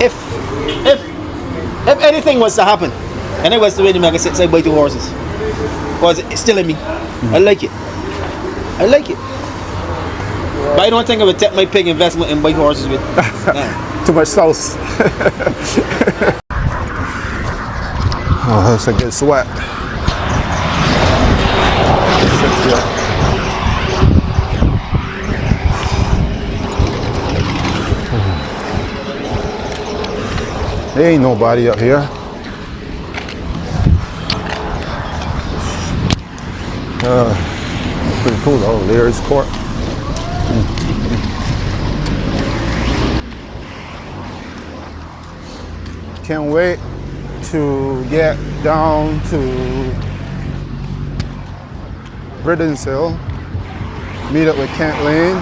if if anything was to happen, and it was to win, I could say buy 2 horses. Because it's still in me. I like it. I like it. But I don't think I would take my pig investment and buy horses with. No. Too much sauce. Oh, that's a good sweat. There ain't nobody up here. Pretty cool though, Leary's Court. Can't wait to get down to Britain's Hill, meet up with Kent Lane.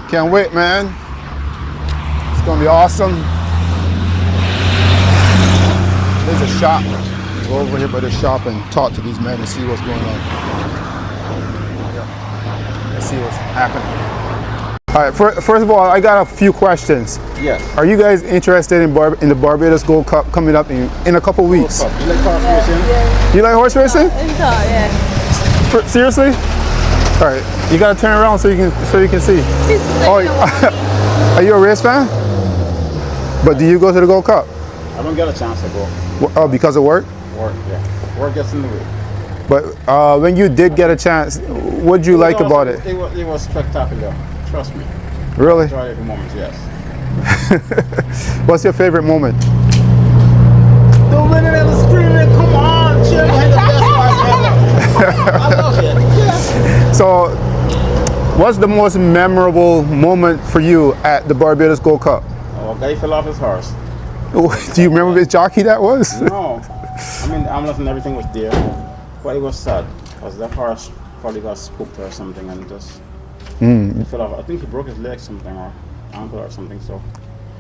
Can't wait, man. It's gonna be awesome. There's a shop. Go over here by the shop and talk to these men and see what's going on. Let's see what's happening. All right, first of all, I got a few questions. Yes. Are you guys interested in the Barbados Gold Cup coming up in a couple weeks? You like horse racing? You like horse racing? Yeah. Seriously? All right, you gotta turn around so you can see. Oh, are you a race fan? But do you go to the Gold Cup? I don't get a chance to go. Oh, because of work? Work, yeah. Work gets in the way. But when you did get a chance, what did you like about it? It was spectacular. Trust me. Really? Enjoy every moment, yes. What's your favorite moment? The winner and the screaming, come on, cheer behind the best part ever. I love it. Yeah. So, what's the most memorable moment for you at the Barbados Gold Cup? Oh, a guy fell off his horse. Do you remember which jockey that was? No. I mean, the ambulance and everything was there. But it was sad. Because the horse probably got spooked or something and just he fell off. I think he broke his leg something or ankle or something. So.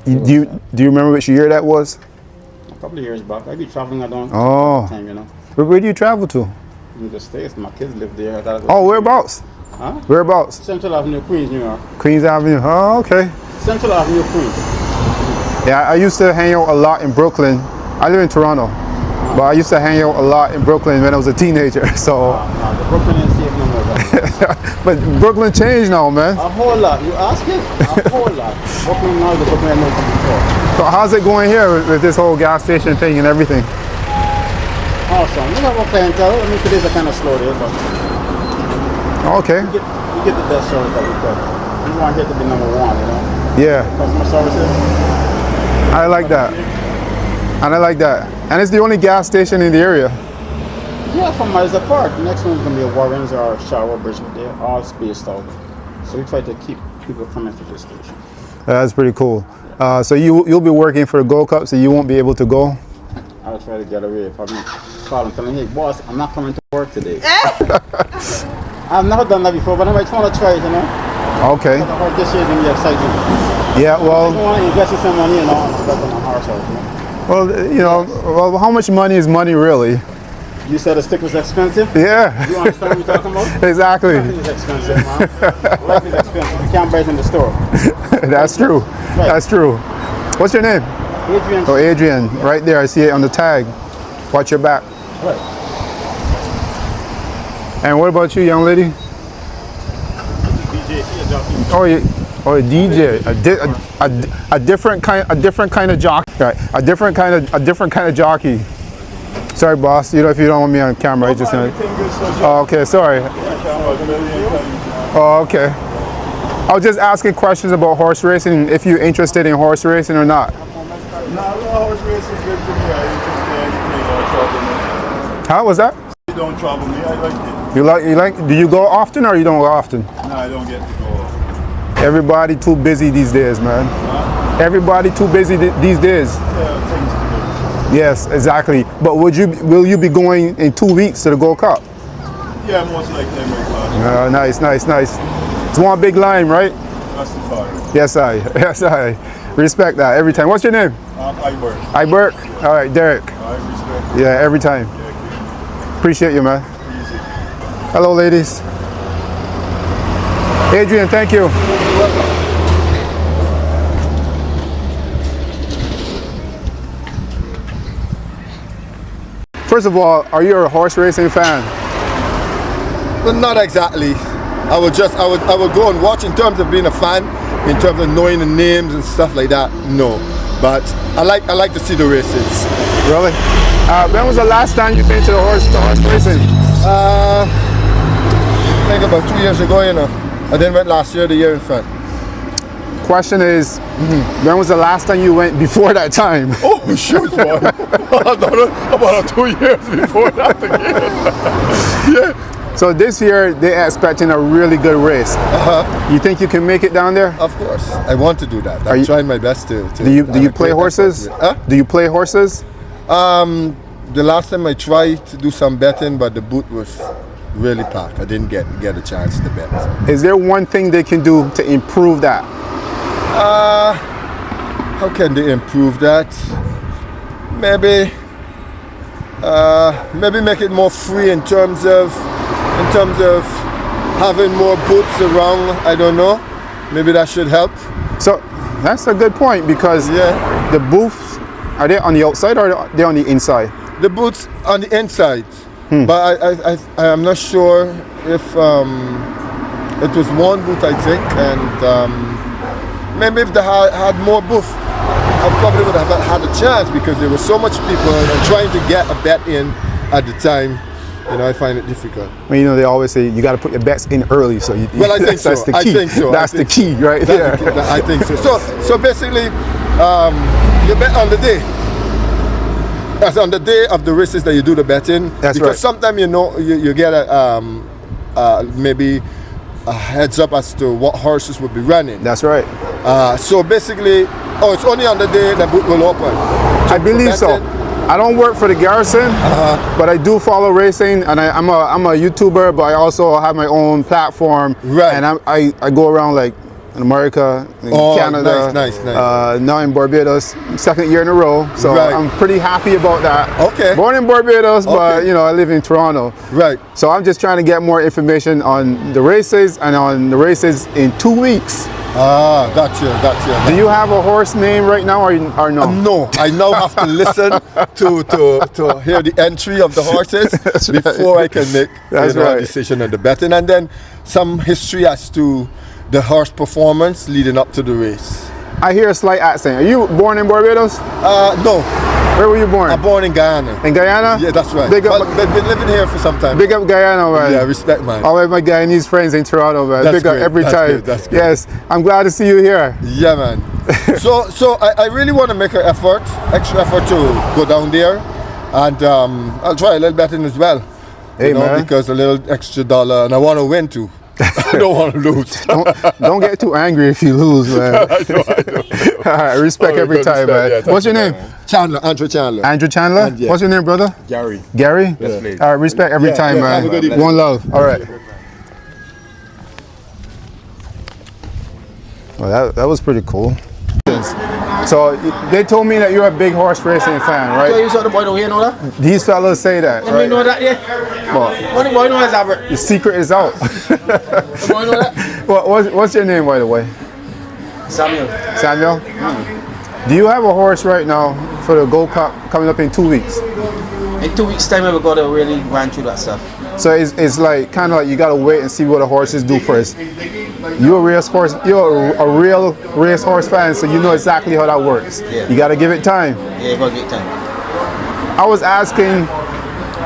Do you remember which year that was? A couple of years back. I be traveling around time, you know. Where do you travel to? In the States. My kids live there. Oh, whereabouts? Huh? Whereabouts? Central Avenue, Queens, New York. Queens Avenue. Oh, okay. Central Avenue, Queens. Yeah, I used to hang out a lot in Brooklyn. I live in Toronto, but I used to hang out a lot in Brooklyn when I was a teenager. So. No, the Brooklyn ain't safe no more. But Brooklyn changed now, man. A whole lot. You ask it? A whole lot. Brooklyn now, the Brooklyn I know from before. So how's it going here with this whole gas station thing and everything? Awesome. We have a clientele. I mean, today's a kind of slow day, but. Okay. We get the best service that we could. We want here to be number one, you know? Yeah. Customer services. I like that. And I like that. And it's the only gas station in the area. Yeah, from miles apart. The next one's going to be a Warren's or a Shower Bridge, but they're all spaced out. So we try to keep people coming to this station. That's pretty cool. So you'll be working for the Gold Cup, so you won't be able to go? I'll try to get away. Probably call and tell them, hey, boss, I'm not coming to work today. I've never done that before, but I might want to try it, you know? Okay. I heard this year is going to be exciting. Yeah, well. I want to invest in some money and all, but my horse out, you know? Well, you know, how much money is money really? You said the stick was expensive? Yeah. You understand what we're talking about? Exactly. Nothing is expensive, man. Life is expensive. You can't buy it in the store. That's true. Right. That's true. What's your name? Adrian. Oh, Adrian. Right there. I see it on the tag. Watch your back. Right. And what about you, young lady? Oh, a DJ. A different kind of jockey. Right. A different kind of jockey. Sorry, boss. You know, if you don't want me on camera, I just. Oh, okay. Sorry. Oh, okay. I was just asking questions about horse racing. If you're interested in horse racing or not. No, horse racing is good to me. I ain't just anything or trouble me. How was that? You don't trouble me. I like it. You like? Do you go often or you don't go often? No, I don't get to go. Everybody too busy these days, man. Huh? Everybody too busy these days. Yeah, things to do. Yes, exactly. But will you be going in 2 weeks to the Gold Cup? Yeah, most likely I might pass. Nice. It's one big line, right? That's the fire. Yes, I respect that every time. What's your name? I work. All right, Derek. I respect. Yeah, every time. Appreciate you, man. Easy. Hello, ladies. Adrian, thank you. First of all, are you a horse racing fan? But not exactly. I would go and watch in terms of being a fan, in terms of knowing the names and stuff like that. No, but I like to see the races. Really? When was the last time you've been to the horse racing? I think about 2 years ago, you know. I then went last year, the year in front. Question is, when was the last time you went before that time? Oh shoot, boy! about 2 years before that again. Yeah. So this year they're expecting a really good race. You think you can make it down there? Of course, I want to do that. I'm trying my best to. Do you play horses? Do you play horses? The last time I tried to do some betting, but the booth was really packed. I didn't get a chance to bet. Is there one thing they can do to improve that? How can they improve that? Maybe make it more free in terms of having more booths around. I don't know. Maybe that should help. So that's a good point, because the booths, are they on the outside or are they on the inside? The booths on the inside, but I am not sure if it was one booth, I think, and maybe if they had more booths, I probably would have had a chance, because there were so much people and trying to get a bet in at the time. You know, I find it difficult. Well, you know, they always say you got to put your bets in early, so I think that's the key. I think so. That's the key, right? I think so. So basically, you bet on the day. That's on the day of the races that you do the betting. That's because right. sometimes you get maybe a heads up as to what horses will be running. That's right. So basically, it's only on the day the booth will open. I believe so. I don't work for the Garrison, but I do follow racing, and I'm a YouTuber, but I also have my own platform. Right. And I go around like in America, in Canada, nice. Now in Barbados, second year in a row. So I'm pretty happy about that. Okay. Born in Barbados, but you know, I live in Toronto. Right. So I'm just trying to get more information on the races and on the races in 2 weeks. Gotcha. Do you have a horse name right now, or no? No, I now have to listen to hear the entry of the horses before I can make a decision on the betting, and then some history as to the horse performance leading up to the race. I hear a slight accent. Are you born in Barbados? No. Where were you born? I'm born in Guyana. In Guyana? Yeah, that's right. Big up, but been living here for some time. Big up Guyana, man. Yeah, respect, man. All of my Guyanese friends in Toronto, man. That's Big up great. every time. That's good. Yes, I'm glad to see you here. Yeah, man. so I really want to make an extra effort to go down there, and I'll try a little betting as well. Hey, man. Because a little extra dollar, and I want to win too. I don't want to lose. don't get too angry if you lose, man. I know. All right, respect every time, man. Yeah, what's your name? Chandler, Andrew Chandler. Andrew Chandler? Yeah. What's your name, brother? Gary. Gary? Yes, please. All right, respect every time, man. Have a good evening. One love. All right. Well, that was pretty cool. So they told me that you're a big horse racing fan, right? Yeah, you saw the boy don't hear know that? These fellas say that, You right? know that, yeah? Well, What the boy know is Albert? the secret is out. The boy know that? What's your name, by the way? Samuel. Samuel? Do you have a horse right now for the Gold Cup coming up in 2 weeks? In 2 weeks' time, we've got to really run through that stuff. So it's like kind of like you gotta wait and see what the horses do first. You're a real racehorse fan, so you know exactly how that works. Yeah. You gotta give it time. Yeah, you got to get time. I was asking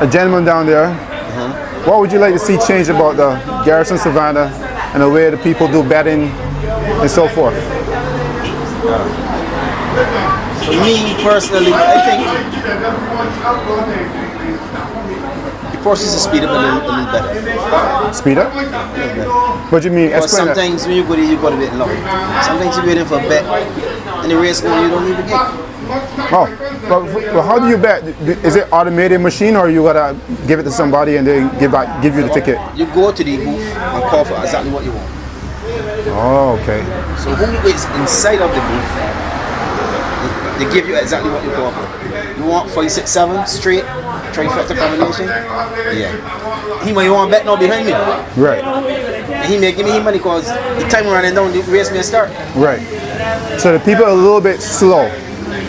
a gentleman down there, what would you like to see change about the Garrison Savannah and the way the people do betting and so forth? For me personally, I think the process is speed up a little better. Speed up? What do you mean? But Explain that. sometimes when you go there, you got to wait long. Sometimes you're waiting for a bet, and the race going, you don't even get. Oh, but how do you bet? Is it automated machine, or you gotta give it to somebody and they give you the ticket? You go to the booth and call for exactly what you want. Oh, okay. So who is inside of the booth, they give you exactly what you call for. You want 5, 6, 7 straight, trifecta combination? Yeah. He might want to bet now behind me. Right. And he may give me his money because the time running down, the race may start. Right. So the people are a little bit slow.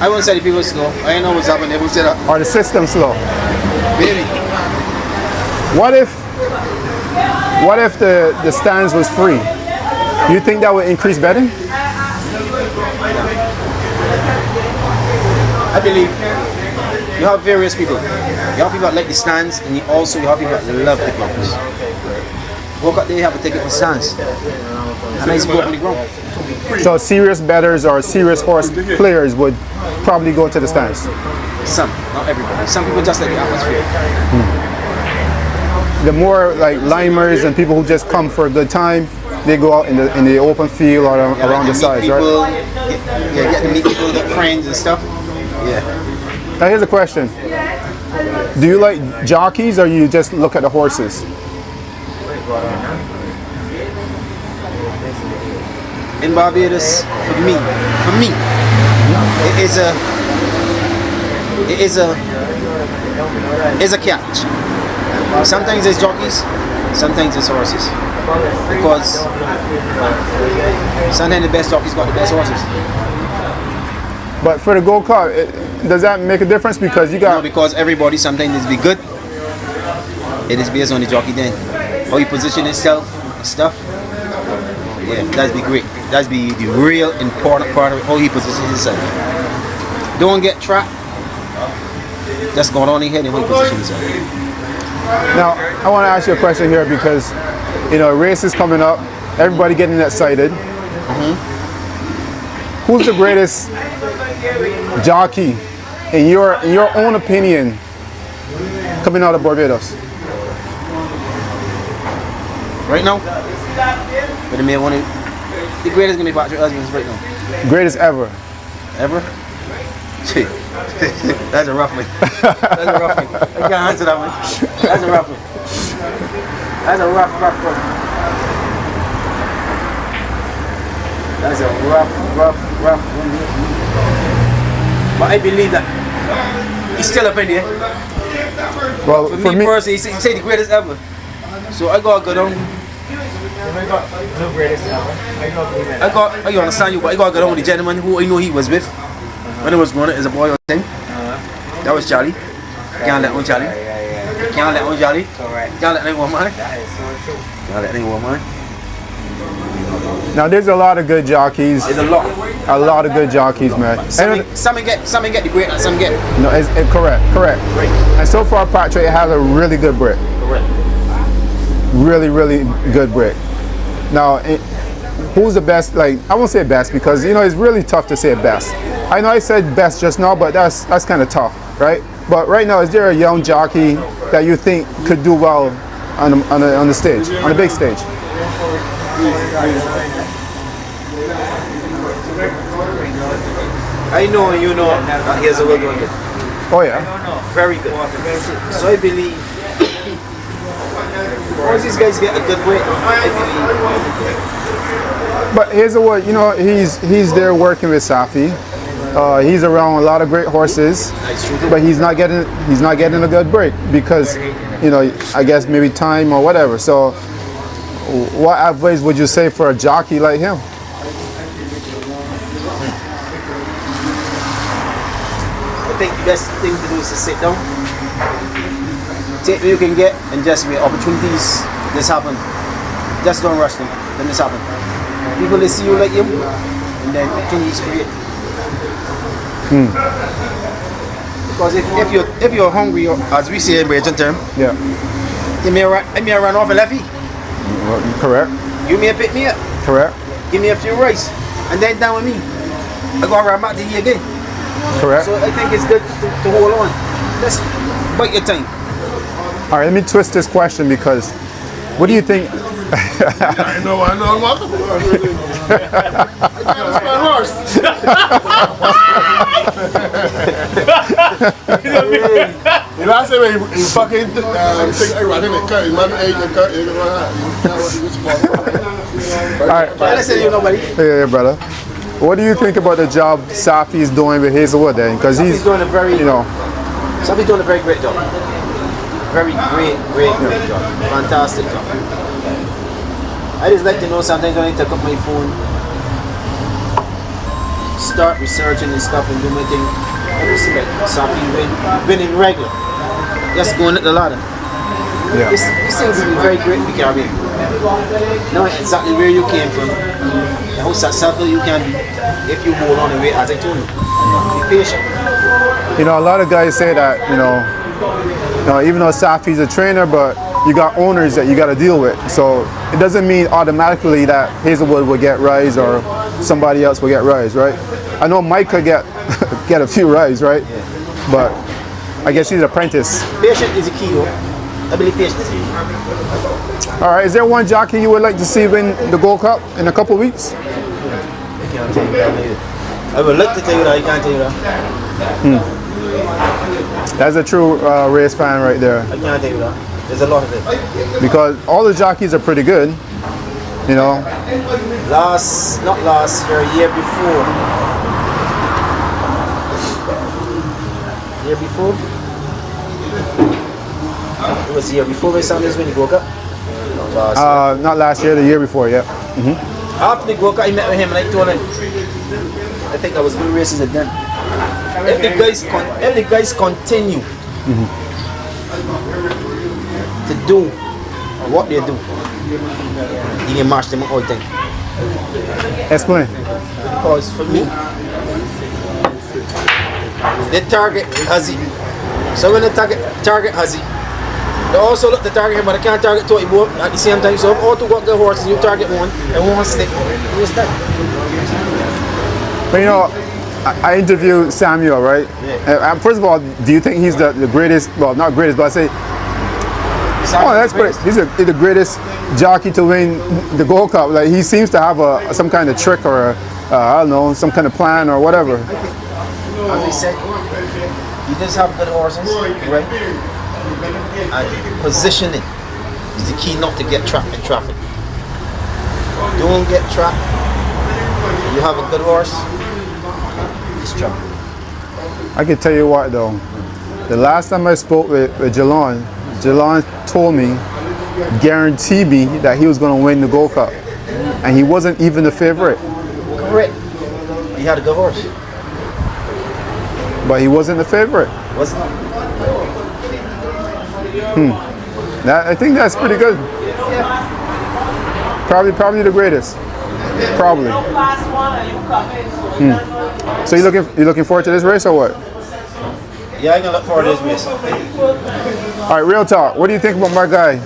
I won't say the people slow. I ain't know what's happening. They will say that. Or the system slow. Baby. What if the stands was free? Do you think that would increase betting? I believe you have various people. You have people that like the stands, and you have people that love the grounds. Woke up there, you have a ticket for stands. And I go on the ground. So serious bettors or serious horse players would probably go to the stands. Some, not everybody. Some people just like the atmosphere. The more like limers and people who just come for a good time, they go out in the open field or around the sides, people, right? Get to meet people, get friends and stuff. Yeah. Now here's a question. Do you like jockeys or you just look at the horses? In Barbados, for me, it is a catch. Sometimes it's jockeys, sometimes it's horses. Because sometimes the best jockeys got the best horses. But for the Gold Cup, does that make a difference? Because you got... No, because everybody sometimes is be good. It is based on the jockey then. How he position himself and stuff. Yeah, that'd be great. That'd be the real important part of it, how he positions himself. Don't get trapped. Just go on ahead and how he positions himself. Now, I want to ask you a question here because, you know, race is coming up. Everybody getting excited. Who's the greatest jockey, in your own opinion, coming out of Barbados? Right now, but the man wanted the greatest gonna be Patrick Husbands right now. Greatest ever. Ever? Gee, that's a rough one. That's a rough one. I can't answer that one. That's a rough one. That's a rough one. That's a rough one. But I believe that he's still up in there. Well, For me personally, he say the greatest ever. So I gotta go down. I understand you, but I gotta go down with the gentleman who I know he was with when I was growing up as a boy or thing. That was Charlie. Can't let on Charlie. Can't let on Charlie. Can't let anyone man. Can't let anyone man. Now there's a lot of good jockeys. There's a lot. A lot of good jockeys, man. Some get the great, and some get. No, it's correct. Right. And so far, Patrick has a really good brick. Correct. Really good brick. Now, who's the best? Like, I won't say best because you know it's really tough to say best. I know I said best just now, but that's kind of tough, right? But right now, is there a young jockey that you think could do well on the stage, on the big stage? I know and you know that he has a well done good. Oh yeah. Very good. So I believe once these guys get a good weight, I believe. But here's the word, you know, he's there working with Safi. He's around a lot of great horses, but he's not getting a good break because, you know, I guess maybe time or whatever. So, what advice would you say for a jockey like him? I think the best thing to do is to sit down, take what you can get, and just wait. Opportunities just happen. Just don't rush them. Then this happen. People they see you like him, and then opportunities create. Because if you're hungry, as we say in Belgian term, Yeah. you may run off a levy. Well, correct. You may pick me up. Correct. Give me a few rice, and then down with me. I go around back to you again. Correct. So I think it's good to hold on. Just bite your time. All right, let me twist this question because what do you think? I know I'm welcome. It's my horse. You know, I say when you fucking think I run in the cut, you man ate the cut, you know what? All right. Listen, you nobody. Yeah, brother. What do you think about the job Safi's doing with Hazelwood then? Because he's doing a very, you know, Safi's doing a very great job. Very great job. Fantastic job. I just like to know sometimes when I take up my phone, start researching and stuff and do my thing. I just see like Safi winning regular. just going at the ladder. Yeah. These things will be very great for Caribbean. Know exactly where you came from and how successful you can be if you hold on the way, as I told you. Be patient. You know, a lot of guys say that, you know, even though Safi's a trainer, but you got owners that you got to deal with. So it doesn't mean automatically that Hazelwood will get rise or somebody else will get rise, right? I know Mike could get get a few rise, right? Yeah. But I guess he's an apprentice. Patient is the key, though. I believe patience. All right, is there one jockey you would like to see win the Gold Cup in a couple of weeks? I can't tell you that, maybe. I would like to tell you that, I can't tell you that. That's a true race fan right there. I can't tell you that. There's a lot of it. Because all the jockeys are pretty good, you know. Not last year, year before. Year before? It was the year before we Sanders when he woke up. Not last year, the year before, yeah. After the Gold Cup, I met with him and I told him, I think that was good races at then. If the guys continue to do what they do, you can match them all the time. Explain. Because for me, they target Hazy. So when they target Hazy, they also look to target him, but they can't target Toy both at the same time. So if all two got good horses, you target one and one stick. But you know, I interviewed Samuel, right? Yeah. First of all, do you think he's the greatest, well, not greatest, but I say, that's great. He's the greatest jockey to win the Gold Cup. Like, he seems to have some kind of trick or, I don't know, some kind of plan or whatever. As I said, he does have good horses, right? And positioning is the key not to get trapped in traffic. Don't get trapped. You have a good horse, it's trapped. I can tell you what though, the last time I spoke with Jalon told me, guaranteed me that he was going to win the Gold Cup. And he wasn't even the favorite. Correct. He had a good horse. But he wasn't the favorite. Wasn't he? I think that's pretty good. Probably the greatest. Probably. So you looking forward to this race or what? Yeah, I'm gonna look forward to this race. All right, real talk. What do you think about my guy,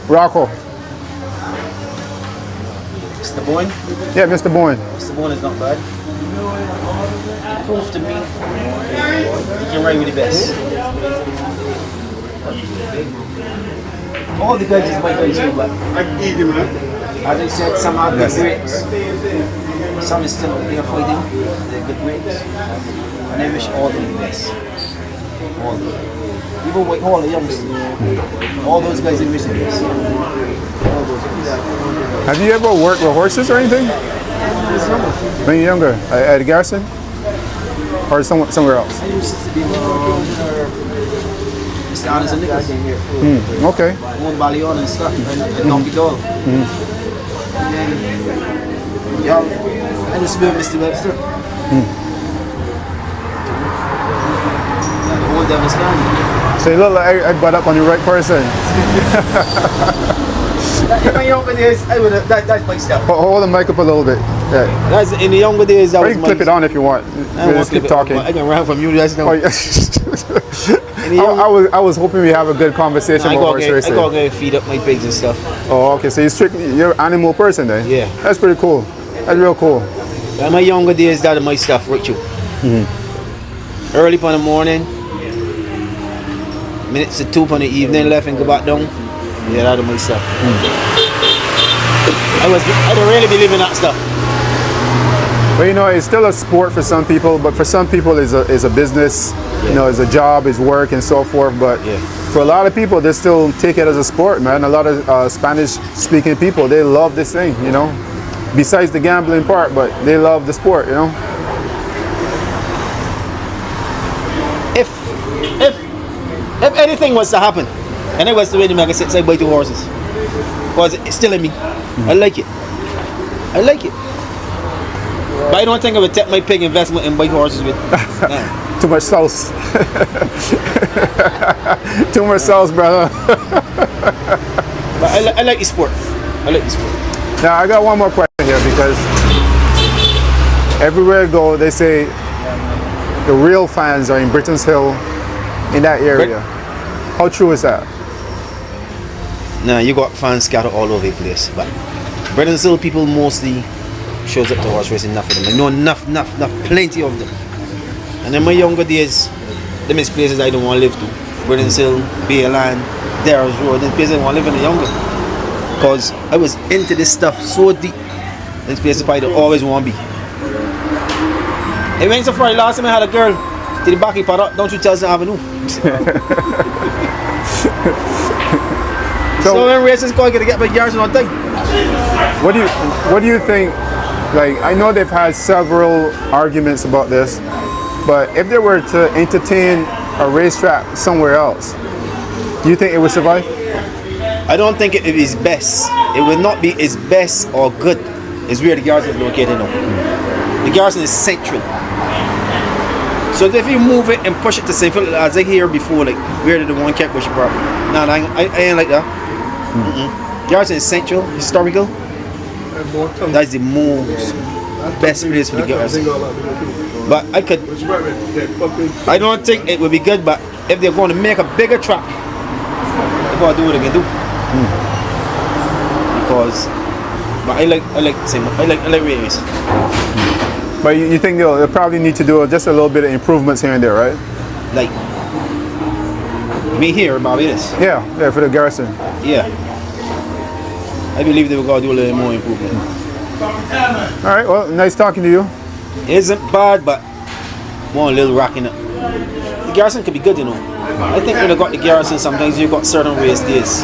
Rocco? Mr. Boyne? Yeah, Mr. Boyne. Mr. Boyne is not bad. He proved to me he can ride with the best. All the guys is my guys too, but as I said, some are good grades. Some is still there fighting. They're good grades. And I wish all of them the best. All of them. Even with all the youngsters. All those guys in the best. All those guys. Have you ever worked with horses or anything? When you're younger? At Garrison? Or somewhere else? I used to be Mr. Anderson Nichols. Okay. Own Ballion and stuff, and Donkey Dog. And then, yeah, I used to be with Mr. Webster. The whole Devil's Land. So you look like I butt up on the right person. In my younger days, that's my stuff. Hold the mic up a little bit. Yeah. That's in the younger days. That Or was you can my clip it on if you want. I don't want to keep talking. I can run from you. That's no. Oh, yeah. I was hoping we have a good conversation about horse racing. I gotta feed up my pigs and stuff. Oh, okay. So you're an animal person then? Yeah. That's pretty cool. That's real cool. In my younger days, that is my stuff, right? Early in the morning, minutes to 2 in the evening, left and go back down. Yeah, that is my stuff. I don't really believe in that stuff. But you know, it's still a sport for some people, but for some people it's a business, you know, it's a job, it's work and so forth. But for a lot of people, they still take it as a sport, man. A lot of Spanish-speaking people, they love this thing, you know. Besides the gambling part, but they love the sport, you know. If anything was to happen, and I was to win the Mega 6, I'd buy 2 horses. Because it's still in me. I like it. I like it. But I don't think I would take my pig investment and buy horses with. No. Too much sauce. Too much sauce, brother. But I like the sport. I like the sport. Now I got one more question here because everywhere I go, they say the real fans are in Britain's Hill, in that area. How true is that? Nah, you got fans scattered all over the place, but Barbados Gold people mostly shows up to horse racing. Enough of them. I know enough, plenty of them. And in my younger days, them is places I don't want to live to. Barbados Hill, Bayland, Darrell's Road, them places I want to live in the younger. Because I was into this stuff so deep. This place I always want to be. It went so far. Last time I had a girl to the back of the don't you tell Avenue. So when races go, I gotta get my yards on thing. What do you think? Like, I know they've had several arguments about this, but if they were to entertain a racetrack somewhere else, do you think it would survive? I don't think it is best. It will not be its best or good. It's where the garrison is located now. The garrison is central. So if you move it and push it to central, as I hear before, like where did the one kept pushing properly? No, I ain't like that. Garrison is central, historical. That's the most best place for the garrison. But I don't think it would be good. But if they're going to make a bigger track, they're going to do what they can do. Because, but I like race. But you think they'll probably need to do just a little bit of improvements here and there, right? Like me here, Barbados. Yeah, for the garrison. Yeah. I believe they will go do a little more improvement. All right, well, nice talking to you. It isn't bad, but more a little rocking up. The garrison could be good, you know. I think when you got the garrison, sometimes you got certain race days.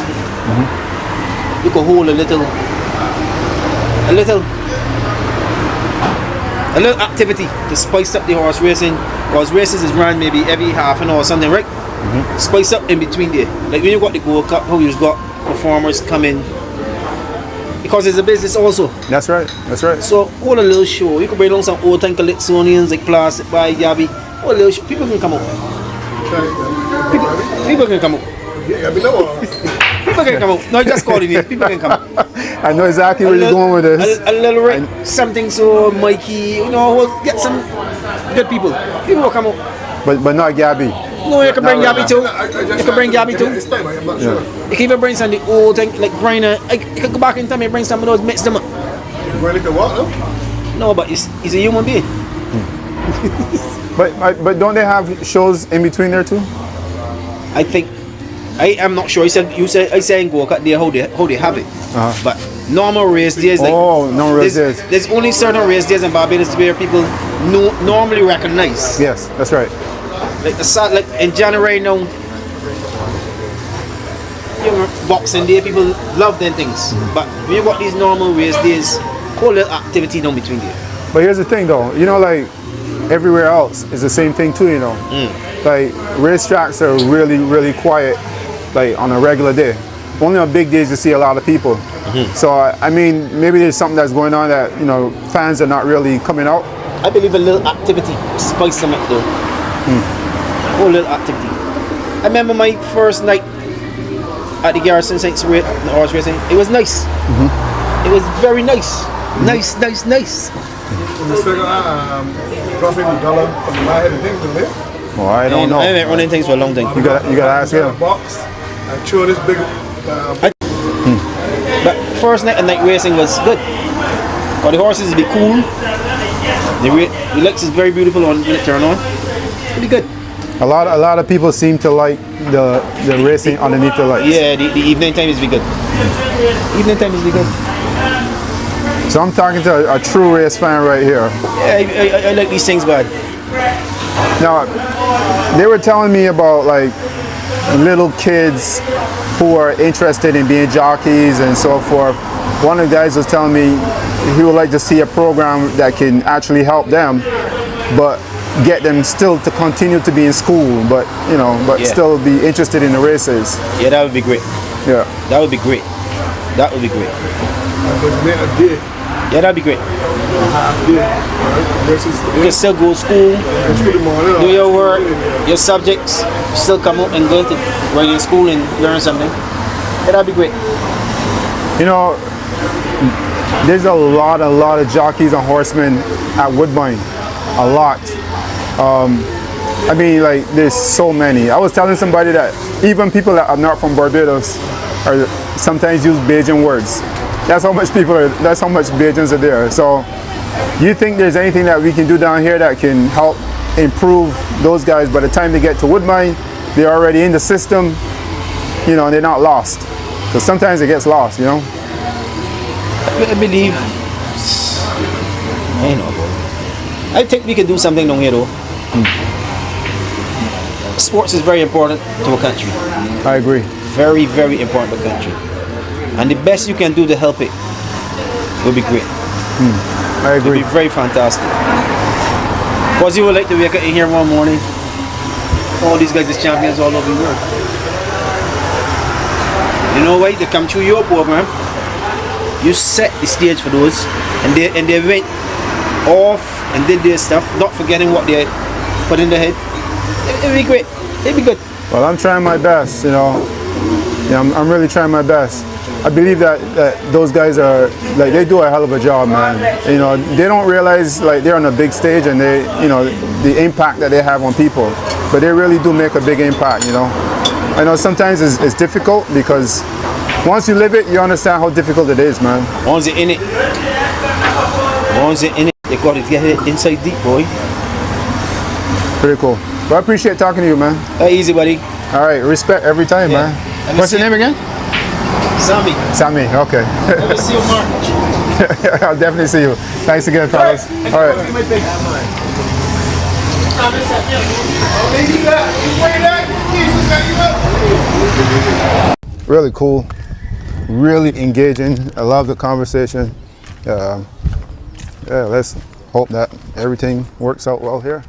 You could hold a little activity to spice up the horse racing. Because races is run maybe every half an hour or something, right? Spice up in between there. Like when you got the Gold Cup, how you've got performers come in. Because it's a business also. That's right. So all a little show. You could bring along some old time Calypsonians like Plastic by Gabby. All a little show. People can come out. People can come out. People can come out. Not just calling me. People can come out. I know exactly where you're going with this. A little something so Mikey, you know, we'll get some good people. People will come out. But not Gabby. No, you can bring Gabby too. You can bring Gabby too. You can even bring some of the old thing like Griner. You can go back in time and bring some of those, mix them up. Griner can walk, no? No, but he's a human being. But don't they have shows in between there too? I think I am not sure. I said in Gold Cup there how they have it. But normal race days like normal race days. There's only certain race days in Barbados where people normally recognize. Yes, that's right. Like in January now, Boxing Day, people love them things. But when you got these normal race days, whole little activity down between there. But here's the thing though, you know, like everywhere else is the same thing too, you know. Like racetracks are really quiet, like on a regular day. Only on big days you see a lot of people. So I mean, maybe there's something that's going on that, you know, fans are not really coming out. I believe a little activity spice them up though. Whole little activity. I remember my first night at the Garrison St Michael, the horse racing. It was nice. It was very nice. Nice. Well, I don't know. I haven't run things for a long time. You gotta ask him. Box and show this big. But first night and night racing was good. But the horses would be cool. The lights is very beautiful when it turn on. It'll be good. A lot of people seem to like the racing underneath the lights. Yeah, the evening time is be good. Evening time is be good. So I'm talking to a true race fan right here. Yeah, I like these things bad. Now, they were telling me about like little kids who are interested in being jockeys and so forth. One of the guys was telling me he would like to see a program that can actually help them, but get them still to continue to be in school, but you know, still be interested in the races. Yeah, that would be great. Yeah, that would be great. That would be great. Yeah, that'd be great. You can still go to school, do your work, your subjects, still come up and go to when you're in school and learn something. Yeah, that'd be great. You know, there's a lot of jockeys and horsemen at Woodbine. A lot. I mean, like, there's so many. I was telling somebody that even people that are not from Barbados are sometimes use Bajan words. That's how much that's how much Bajans are there. So, you think there's anything that we can do down here that can help improve those guys? By the time they get to Woodbine, they're already in the system, you know, and they're not lost. Because sometimes it gets lost, you know? I believe, I think we can do something down here though. Sports is very important to a country. I agree. Very, very important to a country. And the best you can do to help it will be great. I agree. It will be very fantastic. Because you would like to wake up in here one morning, all these guys is champions all over the world. You know why? They come through your program, you set the stage for those, and they went off and did their stuff, not forgetting what they put in their head. It'd be great. It'd be good. Well, I'm trying my best, you know. Yeah, I'm really trying my best. I believe that those guys are, like, they do a hell of a job, man. You know, they don't realize, like, they're on a big stage and they, you know, the impact that they have on people. But they really do make a big impact, you know. I know sometimes it's difficult because once you live it, you understand how difficult it is, man. Once you're in it, you got to get it inside deep, boy. Pretty cool. Well, I appreciate talking to you, man. Easy, buddy. All right, respect every time, man. What's your name again? Sammy. Sammy, okay. Let me see you, Mark. I'll definitely see you. Thanks again, fellas. All right. Really cool, really engaging. I love the conversation. Yeah, let's hope that everything works out well here.